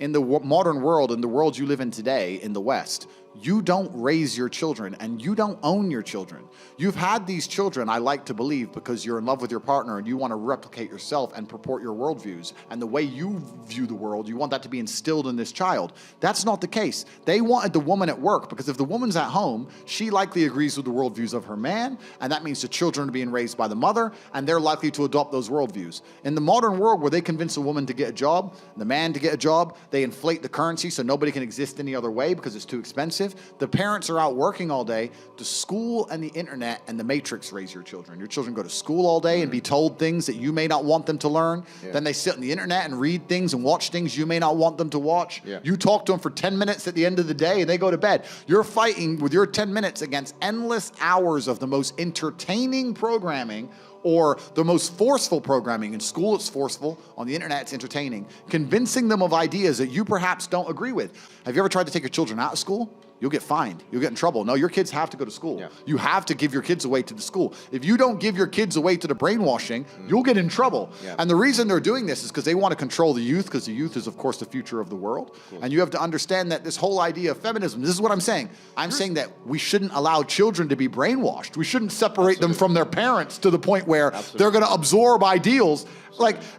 in the modern world, in the world you live in today, in the West, you don't raise your children and you don't own your children. You've had these children, I like to believe, because you're in love with your partner and you want to replicate yourself and purport your worldviews. And the way you view the world, you want that to be instilled in this child. That's not the case. They wanted the woman at work, because if the woman's at home, she likely agrees with the worldviews of her man, and that means the children are being raised by the mother, and they're likely to adopt those worldviews. In the modern world, where they convince a woman to get a job, the man to get a job, they inflate the currency so nobody can exist any other way because it's too expensive. The parents are out working all day. The school and the internet and the matrix raise your children. Your children go to school all day and be told things that you may not want them to learn. Then they sit on the internet and read things and watch things you may not want them to watch. You talk to them for 10 minutes at the end of the day and they go to bed. You're fighting with your 10 minutes against endless hours of the most entertaining programming, or the most forceful programming. In school, it's forceful. On the internet, it's entertaining. Convincing them of ideas that you perhaps don't agree with. Have you ever tried to take your children out of school? You'll get fined. You'll get in trouble. No, your kids have to go to school. You have to give your kids away to the school. If you don't give your kids away to the brainwashing, you'll get in trouble. And the reason they're doing this is because they want to control the youth, because the youth is, of course, the future of the world. And you have to understand that this whole idea of feminism, this is what I'm saying. I'm saying that we shouldn't allow children to be brainwashed. We shouldn't separate them from their parents to the point where they're going to absorb ideals.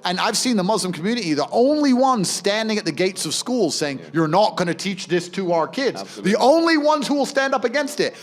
And I've seen the Muslim community, the only ones standing at the gates of schools saying, you're not going to teach this to our kids. The only ones who will stand up against it.